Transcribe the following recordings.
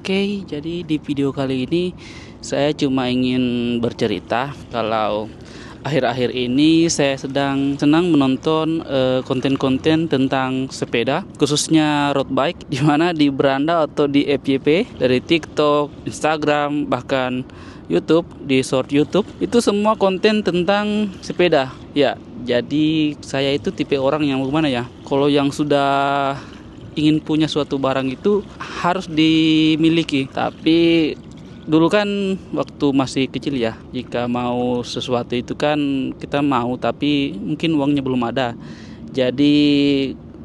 Oke, jadi di video kali ini saya cuma ingin bercerita kalau akhir-akhir ini saya sedang senang menonton konten-konten tentang sepeda, khususnya road bike, di mana di beranda atau di FYP dari TikTok, Instagram, bahkan YouTube, di short YouTube, itu semua konten tentang sepeda. Ya, jadi saya itu tipe orang yang gimana ya? Kalau yang sudah ingin punya suatu barang itu harus dimiliki. Tapi dulu kan waktu masih kecil ya, jika mau sesuatu itu kan kita mau, tapi mungkin uangnya belum ada. Jadi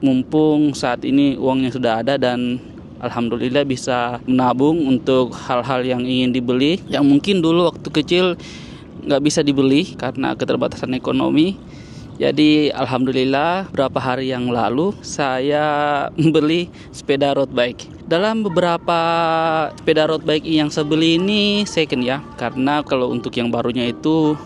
mumpung saat ini uangnya sudah ada dan alhamdulillah bisa menabung untuk hal-hal yang ingin dibeli, yang mungkin dulu waktu kecil nggak bisa dibeli karena keterbatasan ekonomi. Jadi alhamdulillah beberapa hari yang lalu saya membeli sepeda road bike. Dalam beberapa sepeda road bike yang saya beli ini second ya, karena kalau untuk yang barunya itu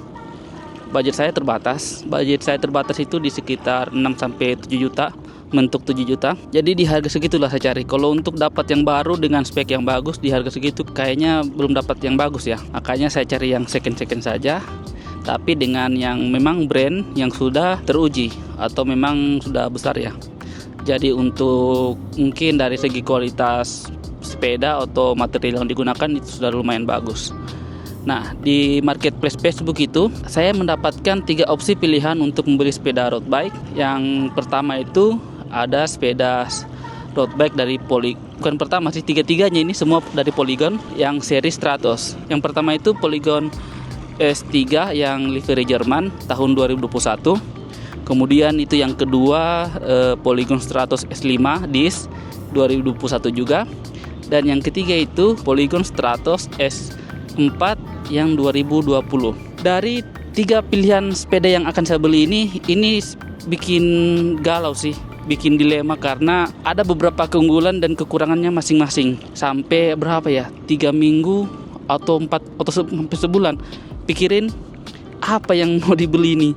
budget saya terbatas. Budget saya terbatas itu di sekitar 6-7 juta, mentok 7 juta. Jadi di harga segitulah saya cari. Kalau untuk dapat yang baru dengan spek yang bagus di harga segitu kayaknya belum dapat yang bagus ya. Makanya saya cari yang second saja, tapi dengan yang memang brand yang sudah teruji atau memang sudah besar ya. Jadi untuk mungkin dari segi kualitas sepeda atau material yang digunakan itu sudah lumayan bagus. Nah, di marketplace Facebook itu saya mendapatkan 3 opsi pilihan untuk membeli sepeda road bike. Yang pertama itu ada sepeda road bike dari bukan pertama sih, tiga-tiganya ini semua dari Polygon yang seri Stratos. Yang pertama itu Polygon S3 yang livery Jerman tahun 2021. Kemudian itu yang kedua Polygon Stratos S5 DIS 2021 juga. Dan yang ketiga itu Polygon Stratos S4 yang 2020. Dari 3 pilihan sepeda yang akan saya beli ini bikin galau sih, bikin dilema karena ada beberapa keunggulan dan kekurangannya masing-masing. Sampai berapa ya? 3 minggu atau 4 atau sampai sebulan pikirin apa yang mau dibeli ini,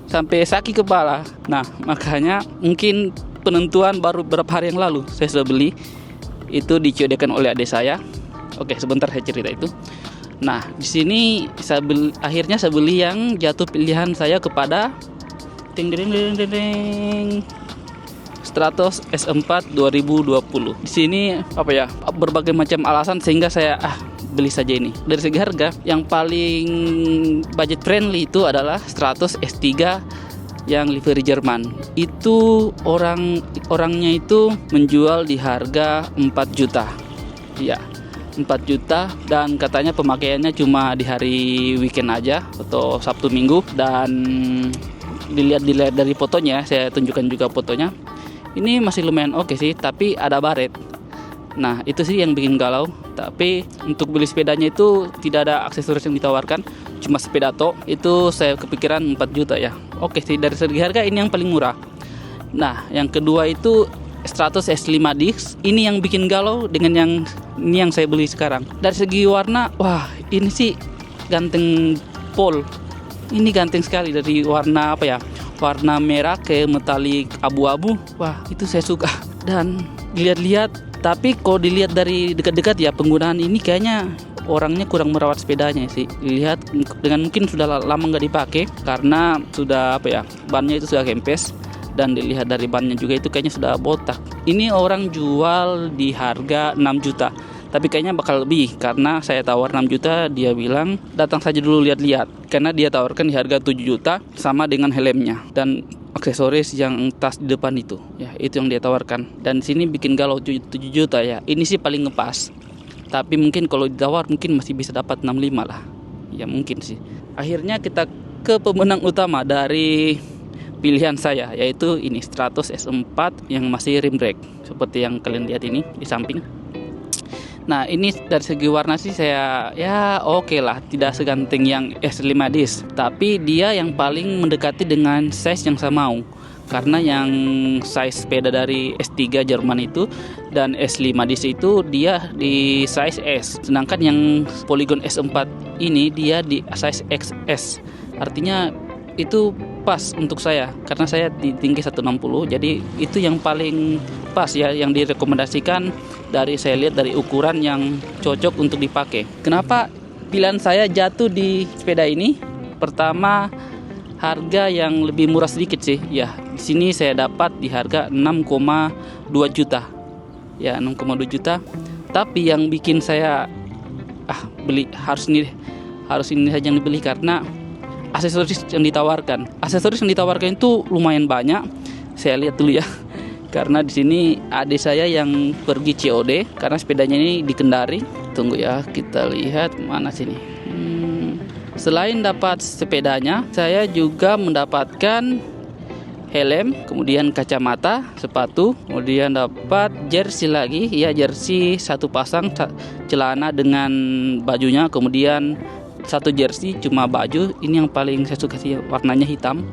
sampai sakit kepala. Nah, makanya mungkin penentuan baru beberapa hari yang lalu saya sudah beli. Itu dicodekkan oleh adik saya. Oke, sebentar saya cerita itu. Nah, di sini akhirnya saya beli yang jatuh pilihan saya kepada Stratos S4 2020. Di sini berbagai macam alasan sehingga saya beli saja ini. Dari segi harga yang paling budget friendly itu adalah Stratos S3 yang livery Jerman. Itu orangnya itu menjual di harga 4 juta. Iya, 4 juta dan katanya pemakaiannya cuma di hari weekend aja atau Sabtu Minggu. Dan dilihat dari fotonya, saya tunjukkan juga fotonya. Ini masih lumayan oke sih, tapi ada baret. Nah, itu sih yang bikin galau. Tapi untuk beli sepedanya itu tidak ada aksesoris yang ditawarkan, cuma sepeda tok. Itu saya kepikiran 4 juta ya. Oke sih, dari segi harga ini yang paling murah. Nah, yang kedua itu Stratos S5 DIS. Ini yang bikin galau dengan yang saya beli sekarang. Dari segi warna, wah ini sih ganteng pol. Ini ganteng sekali, dari warna warna merah ke metalik abu-abu. Wah, itu saya suka. Dan dilihat-lihat, tapi kalau dilihat dari dekat-dekat ya, penggunaan ini kayaknya orangnya kurang merawat sepedanya sih. Dilihat dengan mungkin sudah lama nggak dipakai karena sudah bannya itu sudah kempes. Dan dilihat dari bannya juga itu kayaknya sudah botak. Ini orang jual di harga 6 juta. Tapi kayaknya bakal lebih karena saya tawar 6 juta, dia bilang datang saja dulu lihat-lihat. Karena dia tawarkan di harga 7 juta sama dengan helmnya dan aksesoris yang tas di depan itu. Ya, itu yang dia tawarkan. Dan di sini bikin galau 7 juta ya. Ini sih paling ngepas. Tapi mungkin kalau ditawar mungkin masih bisa dapat 65 lah. Ya mungkin sih. Akhirnya kita ke pemenang utama dari pilihan saya, yaitu ini Stratos S4 yang masih rim brake. Seperti yang kalian lihat ini di samping. Nah, ini dari segi warna sih saya oke lah, tidak seganteng yang S5 DIS, tapi dia yang paling mendekati dengan size yang saya mau. Karena yang size sepeda dari S3 Jerman itu dan S5 DIS itu dia di size S, sedangkan yang Polygon S4 ini dia di size XS. Artinya itu pas untuk saya karena saya di tinggi 160, jadi itu yang paling pas ya, yang direkomendasikan saya lihat dari ukuran yang cocok untuk dipakai. Kenapa pilihan saya jatuh di sepeda ini? Pertama, harga yang lebih murah sedikit sih. Ya, di sini saya dapat di harga 6,2 juta. Ya, 6,2 juta. Tapi yang bikin saya beli harus ini saja yang dibeli karena aksesoris yang ditawarkan. Aksesoris yang ditawarkan itu lumayan banyak. Saya lihat dulu ya. Karena di sini adik saya yang pergi COD karena sepedanya ini di Kendari. Tunggu ya, kita lihat mana sini. Selain dapat sepedanya, saya juga mendapatkan helm, kemudian kacamata, sepatu, kemudian dapat jersey lagi, ya jersey satu pasang, celana dengan bajunya, kemudian satu jersey cuma baju. Ini yang paling saya suka sih, warnanya hitam.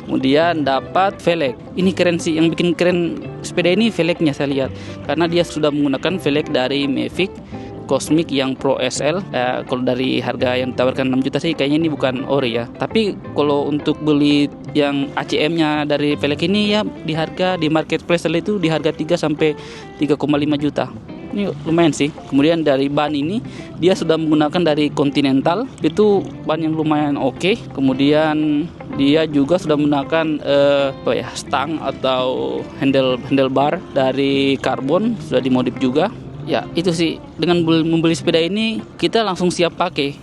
Kemudian dapat velg. Ini keren sih, yang bikin keren sepeda ini velgnya saya lihat, karena dia sudah menggunakan velg dari Mavic Cosmic yang Pro SL. Kalau dari harga yang ditawarkan 6 juta sih kayaknya ini bukan ori ya. Tapi kalau untuk beli yang ACM-nya dari velg ini ya di harga di marketplace itu di harga 3 sampai 3,5 juta. Ini lumayan sih. Kemudian dari ban ini dia sudah menggunakan dari Continental, itu ban yang lumayan oke. Kemudian dia juga sudah menggunakan stang atau handlebar dari karbon, sudah dimodif juga. Ya itu sih, dengan membeli sepeda ini kita langsung siap pakai,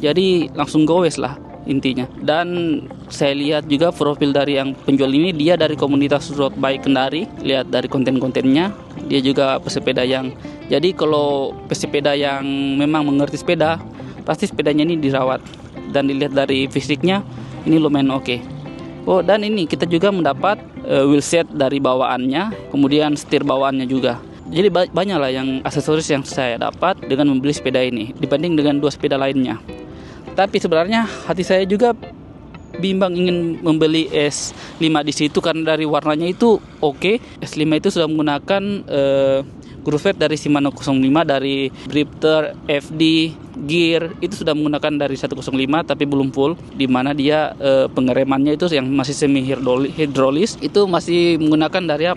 jadi langsung gowes lah intinya. Dan saya lihat juga profil dari yang penjual ini, dia dari komunitas road bike Kendari. Lihat dari konten-kontennya, dia juga pesepeda yang, jadi kalau pesepeda yang memang mengerti sepeda, pasti sepedanya ini dirawat. Dan dilihat dari fisiknya ini lumayan oke. Oh, dan ini kita juga mendapat wheelset dari bawaannya, kemudian setir bawaannya juga. Jadi banyak lah yang aksesoris yang saya dapat dengan membeli sepeda ini dibanding dengan dua sepeda lainnya. Tapi sebenarnya hati saya juga bimbang ingin membeli S5 di situ karena dari warnanya itu oke. S5 itu sudah menggunakan groovet dari Shimano 05, dari drifter, FD, gear itu sudah menggunakan dari 105 tapi belum full, di mana dia pengeremannya itu yang masih semi hidrolis itu masih menggunakan dari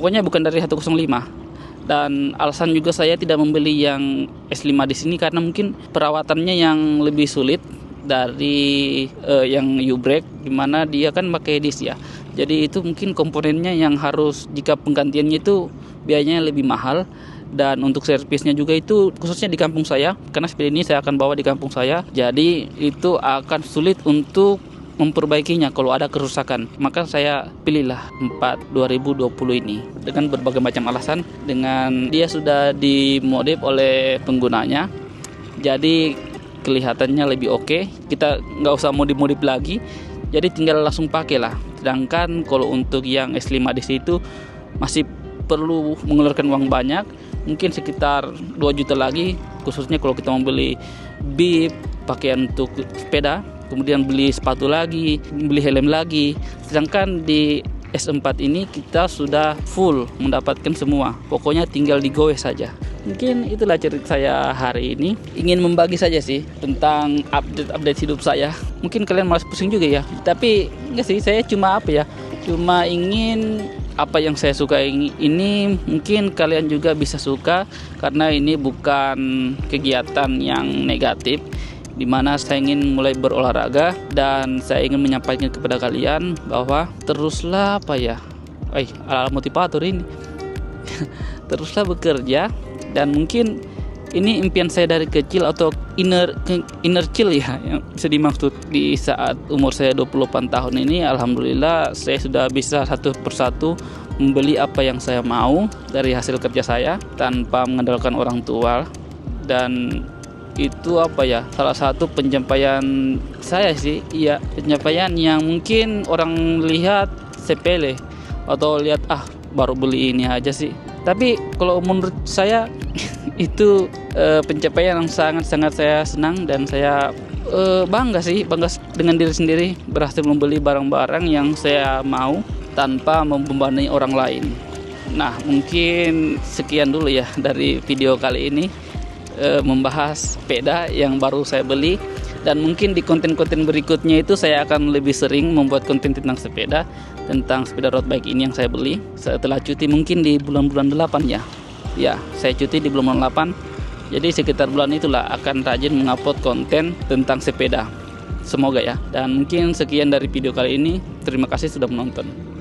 pokoknya bukan dari 105. Dan alasan juga saya tidak membeli yang S5 di sini karena mungkin perawatannya yang lebih sulit dari yang U-brake, dimana dia kan pakai disc ya. Jadi itu mungkin komponennya yang harus, jika penggantiannya itu biayanya lebih mahal. Dan untuk servisnya juga itu khususnya di kampung saya, karena sepeda ini saya akan bawa di kampung saya, jadi itu akan sulit untuk memperbaikinya kalau ada kerusakan. Maka saya pilihlah 4 2020 ini dengan berbagai macam alasan. Dengan dia sudah dimodif oleh penggunanya, jadi kelihatannya lebih oke. Kita nggak usah modif lagi, jadi tinggal langsung pakai lah. Sedangkan kalau untuk yang S5 di situ masih perlu mengeluarkan uang banyak, mungkin sekitar 2 juta lagi, khususnya kalau kita membeli bib, pakaian untuk sepeda, kemudian beli sepatu lagi, beli helm lagi. Sedangkan di S4 ini kita sudah full mendapatkan semua, pokoknya tinggal digowes saja. Mungkin itulah cerita saya hari ini, ingin membagi saja sih tentang update hidup saya. Mungkin kalian malas pusing juga ya, tapi enggak sih, saya cuma cuma ingin apa yang saya suka ini mungkin kalian juga bisa suka, karena ini bukan kegiatan yang negatif, di mana saya ingin mulai berolahraga dan saya ingin menyampaikan kepada kalian bahwa teruslah ala motivator ini teruslah bekerja. Dan mungkin ini impian saya dari kecil atau inner chill ya, yang bisa dimaksud. Di saat umur saya 28 tahun ini, alhamdulillah saya sudah bisa satu persatu membeli apa yang saya mau dari hasil kerja saya tanpa mengandalkan orang tua. Dan itu salah satu pencapaian saya sih, pencapaian yang mungkin orang lihat sepele atau lihat baru beli ini aja sih, tapi kalau menurut saya itu pencapaian yang sangat saya senang. Dan saya bangga dengan diri sendiri berhasil membeli barang-barang yang saya mau tanpa membebani orang lain. Nah, mungkin sekian dulu ya dari video kali ini, membahas sepeda yang baru saya beli. Dan mungkin di konten-konten berikutnya itu saya akan lebih sering membuat konten tentang sepeda road bike ini yang saya beli setelah cuti, mungkin di bulan-bulan 8 ya. Ya, saya cuti di bulan 8. Jadi sekitar bulan itulah akan rajin mengupload konten tentang sepeda. Semoga ya. Dan mungkin sekian dari video kali ini. Terima kasih sudah menonton.